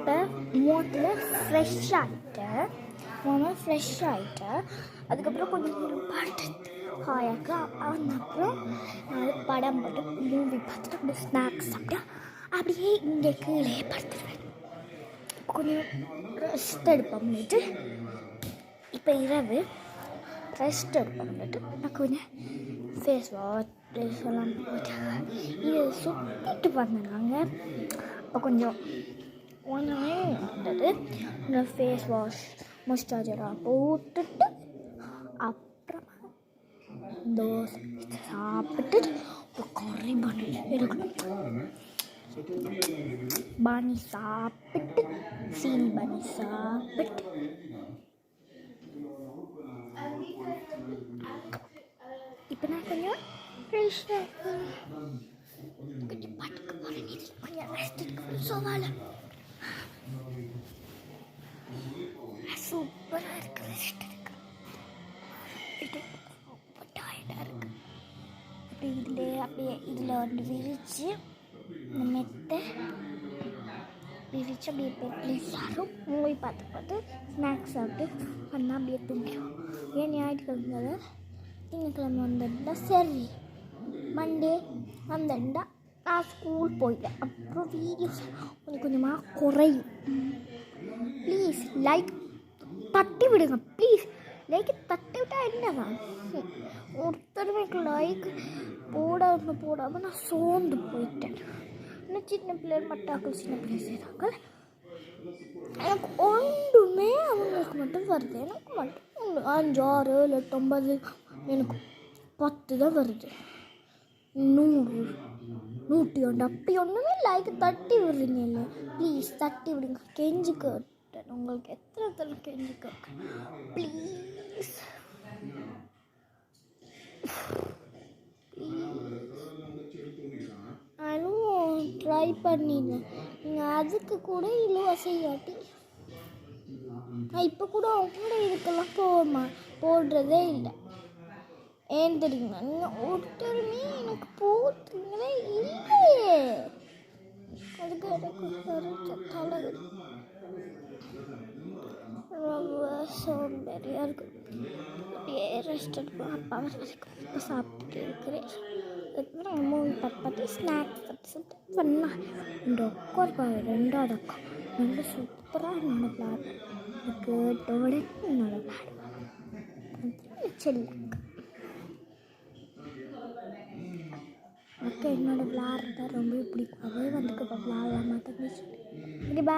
இப்போ முகத்தில் ஃப்ரெஷ் ஆகிட்டு அதுக்கப்புறம் கொஞ்சம் நேரம் பாட்டு ஹாயாக்கு அப்புறம் படம் பார்த்து மூவி பார்த்துட்டு அப்படியே ஸ்நாக்ஸ் சாப்பிட்டா அப்படியே இங்கே கீழே படுத்துருவேன். கொஞ்சம் ரெஸ்ட் எடுப்போம்னுட்டு இப்போ இரவு ரெஸ்ட் எடுப்போம்னுட்டு நான் கொஞ்சம் ஃபேஸ் வாஷ் எல்லாம் போயிட்டாங்க. இது சுற்றிட்டு வந்தாங்க. அப்போ கொஞ்சம் ஒன்றுமே இருந்தது. இந்த ஃபேஸ் வாஷ் மாய்ஸ்சரைசராக போட்டுட்டு அப்புறமா தோசை சாப்பிட்டு ஒரு கறி பானி சாப்பிட்டு சீனி பானி சாப்பிட்டு இப்போ நான் கொஞ்சம் ஃப்ரெஷ்ஷாக கொஞ்சம் பாட்டுக்கு போகிறேன். கொஞ்சம் ரெஸ்ட் எடுக்க சோவால சூப்பராக இருக்குது. ரெஸ்ட் எடுக்க ரொம்ப டயர்டாக இருக்குது. அப்படியே இதில் வந்து விரித்து இந்த மெத்தை விரித்து அப்படியே பெட்டில் எல்லாரும் மூவி பார்த்து ஸ்நாக்ஸ் சாப்பிட்டு பண்ணால் அப்படியே தூங்கிடும். ஏன் ஞாயிற்றுக்கிழமை திங்கக்கிழமை வந்துட்டா சரி, மண்டே வந்துட்டா நான் ஸ்கூல் போயிட்டேன். அப்புறம் வீடியோஸ் கொஞ்சமாக குறையும். ப்ளீஸ் லைக் தட்டி விடுங்க. ப்ளீஸ் லைக் தட்டி விட்டால் என்னதான் ஒருத்தருமே லைக் போடாமல் நான் சோர்ந்து போயிட்டேன். இன்னும் சின்ன பிள்ளைகள் மட்டாக்கள் சின்ன பிள்ளை செய்கிறாங்க. எனக்கு ஒன்றுமே அவங்களுக்கு மட்டும் வருது. எனக்கு மட்டும் 5, 6, 7, 8, 9 எனக்கு 10 தான் வருது. 100, 101 அப்படி ஒன்றுமே லைக் தட்டி விடுறீங்க. இல்லை ப்ளீஸ் தட்டி விடுங்க. கெஞ்சி கேட்டேன் உங்களுக்கு எத்தனை கெஞ்சி கேட்க ப்ளீஸ். நானும் ட்ரை பண்ணிடுவேன். நீங்கள் அதுக்கு கூட இழுவ செய்யாட்டி நான் இப்போ கூட அவங்களோட இதுக்கெல்லாம் போடுறதே இல்லை. ஏன் தெரியுமா? நீங்கள் ஒருத்தருமே எனக்கு போட்டுங்களே இல்லையே. அதுக்கு எனக்கு தலை ரொம்ப சோம்பேறியாக இருக்கும். அப்படியே ரெஸ்ட் எடுப்போம். அப்பா இப்போ சாப்பிட்டு இருக்கிறேன். அதுக்கப்புறம் மூவி பார்த்து ஸ்நாக்ஸ் சாப்பிட்டு பண்ணால் இந்த அக்கா இருக்காங்க. 2வது அக்கா நல்ல சூப்பராக என்னோட விளாடு கேட்டோட என்னோட விளாடு செல்ல அக்கா என்னோட விளாட்றத ரொம்ப பிடிக்கும். அதே வந்துக்கு இப்போ விளாட்லாம் மாட்டேங்குது. பாய்.